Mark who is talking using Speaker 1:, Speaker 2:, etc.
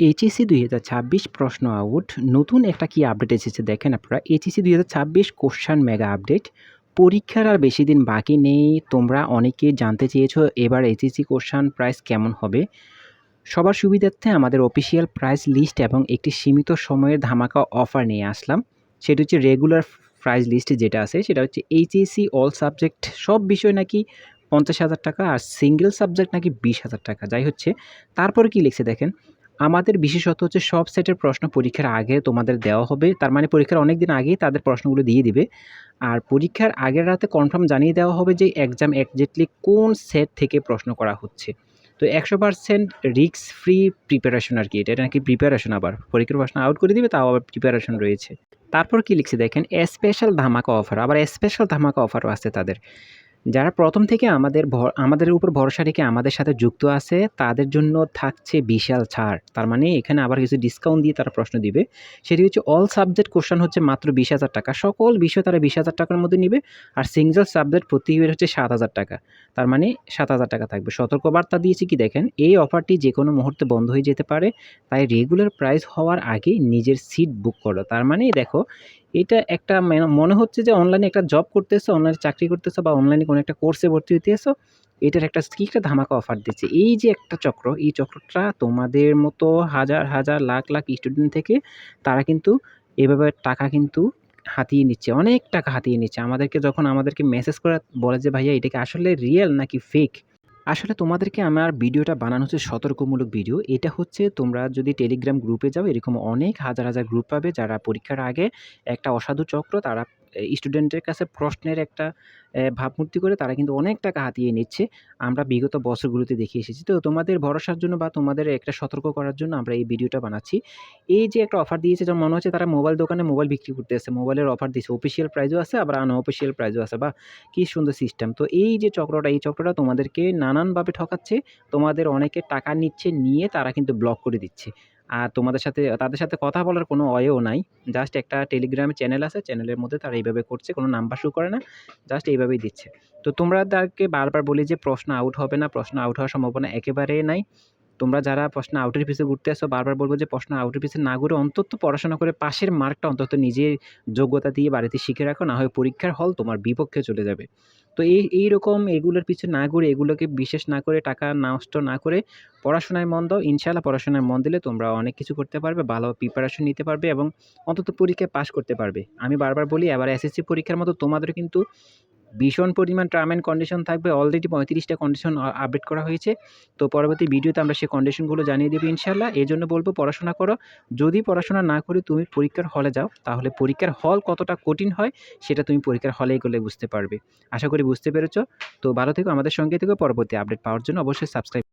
Speaker 1: HSC ২০২৬ প্রশ্ন out. নতুন একটা কি আপডেট এসেছে দেখেন আপনারা। HSC ২০২৬ question mega update. পরীক্ষার আর বেশি দিন বাকি নেই। তোমরা অনেকেই জানতে চেয়েছো এবার এইচএসসি কোশ্চেন প্রাইস কেমন হবে? সবার সুবিধার্থে আমাদের অফিসিয়াল প্রাইস লিস্ট এবং একটি সীমিত সময়ের ধামাকা অফার নিয়ে আসলাম। সেটা হচ্ছে রেগুলার প্রাইস লিস্ট যেটা আছে সেটা হচ্ছে এইচএসসি অল সাবজেক্ট সব বিষয় নাকি ৫০,০০০ টাকা আর সিঙ্গেল সাবজেক্ট নাকি ২০,০০০ টাকা। যাই হচ্ছে তারপরে কি লিখছে দেখেন, আমাদের বিশেষত হচ্ছে সব সেটের প্রশ্ন পরীক্ষার আগে তোমাদের দেওয়া হবে। তার মানে পরীক্ষার অনেক দিন আগেই তাদের প্রশ্নগুলো দিয়ে দিবে। আর পরীক্ষার আগের রাতে কনফার্ম জানিয়ে দেওয়া হবে যে এক্সাম এক্সাক্টলি কোন সেট থেকে প্রশ্ন করা হচ্ছে। তো ১০০% রিস্ক ফ্রি প্রিপারেশন আরকি এটা নাকি প্রিপারেশন আবার। পরীক্ষার প্রশ্ন আউট করে দিবে তাও আবার প্রিপারেশন রয়েছে। তারপর কি লিখছে দেখেন, স্পেশাল ধামাকা অফার। আবার স্পেশাল ধামাকা অফারও আছে তাদের। যারা প্রথম থেকে আমাদের উপর ভরসা রেখে আমাদের সাথে যুক্ত আছে তাদের জন্য থাকছে বিশাল ছাড়। তার মানে এখানে আবার কিছু ডিসকাউন্ট দিয়ে তারা প্রশ্ন দিবে। সেটি হচ্ছে অল সাবজেক্ট কোশ্চেন হচ্ছে মাত্র ২০,০০০ টাকা। সকল বিষয় তারা ২০,০০০ টাকার মধ্যে নিবে। আর সিঙ্গেল সাবজেক্ট প্রতি ইউনিট হচ্ছে ৭,০০০ টাকা। তার মানে ৭,০০০ টাকা থাকবে। সতর্কবার্তা দিয়েছে কি দেখেন, এই অফারটি যেকোনো মুহূর্তে বন্ধ হয়ে যেতে পারে। তাই রেগুলার প্রাইস হওয়ার আগে নিজের সিট বুক করো। তার মানে দেখো এটা একটা মনে হচ্ছে যে অনলাইনে একটা জব করতেছো, অনলাইনে চাকরি করতেছো বা অনলাইনে কোনো একটা কোর্সে ভর্তি হইতেছো। এটার একটা কি একটা ধামাকা অফার দিচ্ছে। এই যে একটা চক্র, এই চক্রটা তোমাদের মতো হাজার, হাজার লাখ, লাখ স্টুডেন্ট থেকে তারা কিন্তু এভাবে টাকা কিন্তু হাতিয়ে নিচ্ছে। অনেক টাকা হাতিয়ে নিচ্ছে। আমাদেরকে মেসেজ করে বলে যে, "ভাইয়া এটা কি আসলে রিয়াল নাকি ফেক?" আসলে তোমাদেরকে আমার ভিডিওটা বানানো হচ্ছে সতর্কমূলক ভিডিও। এটা হচ্ছে তোমরা যদি টেলিগ্রাম গ্রুপে যাও এরকম অনেক হাজার, হাজার গ্রুপ পাবে যারা পরীক্ষার আগে একটা অসাধু চক্র তারা স্টুডেন্টের কাছে প্রশ্নের একটা ভাবমূর্তি করে তারা কিন্তু অনেক টাকা হাতিয়ে নিচ্ছে। আমরা বিগত বছরগুলোতে দেখে এসেছি। তো তোমাদের ভরসার জন্য বা তোমাদের একটা সতর্ক করার জন্য আমরা এই ভিডিওটা বানাচ্ছি। এই যে একটা অফার দিয়েছে যেমন মনে হচ্ছে তারা মোবাইল দোকানে মোবাইল বিক্রি করতেছে। মোবাইলের অফার দিছে। অফিসিয়াল প্রাইসও আছে আবার আনঅফিসিয়াল প্রাইসও আছে। বাহ! কি সুন্দর সিস্টেম। তো এই যে চক্রটা, এই চক্রটা তোমাদেরকে নানানভাবে ঠকাচ্ছে। তোমাদের অনেকে টাকা নিচ্ছে, নিয়ে তারা কিন্তু ব্লক করে দিচ্ছে। আর তাদের সাথে কথা বলার কোনো ওয়েও নাই। জাস্ট একটা টেলিগ্রামে চ্যানেল আছে, চ্যানেলের মধ্যে তারা এইভাবে করছে। কোনো নাম্বার শো করে না। জাস্ট এইভাবেই দিচ্ছে। তো তোমরা তাদেরকে বারবার বলি যে প্রশ্ন আউট হবে না, প্রশ্ন আউট হওয়ার সম্ভাবনা একেবারেই নাই। তোমরা যারা প্রশ্ন আউটের পিছে ঘুরতে আছো বারবার বলব যে প্রশ্ন আউটের পিছে না ঘুরে অন্তত পড়াশোনা করে পাশের মার্কটা অন্তত নিজের যোগ্যতা দিয়ে বাড়িতে শিখে রাখো। না হয় পরীক্ষার হল তোমার বিপক্ষে চলে যাবে। তো এইরকম এগুলোর পিছে না ঘুরে এগুলোকে বিশ্বাস না করে টাকা নষ্ট না করে পড়াশোনায় মন দাও। ইনশাআল্লাহ পড়াশোনায় মন দিলে তোমরা অনেক কিছু করতে পারবে। ভালো প্রিপারেশন নিতে পারবে এবং অন্তত পরীক্ষায় পাস করতে পারবে। আমি বারবার বলি এবার এসএসসি পরীক্ষার মতো তোমাদেরও কিন্তু ভীষণ পরিমাণ টার্ম অ্যান্ড কন্ডিশন থাকবে। অলরেডি ৩৫ টা কন্ডিশন আপডেট করা হয়েছে। তো পরবর্তী ভিডিওতে আমরা সেই কন্ডিশনগুলো জানিয়ে দেব ইনশাআল্লাহ। এজন্য বলব পড়াশোনা করো। যদি পড়াশোনা না করে তুমি পরীক্ষার হলে যাও, তাহলে পরীক্ষার হল কতটা কঠিন হয় সেটা তুমি পরীক্ষার হলে গেলে বুঝতে পারবে। আশা করি বুঝতে পেরেছ। তো ভালো থেকো, আমাদের সঙ্গে থেকো। পরবর্তী আপডেট পাওয়ার জন্য অবশ্যই সাবস্ক্রাইব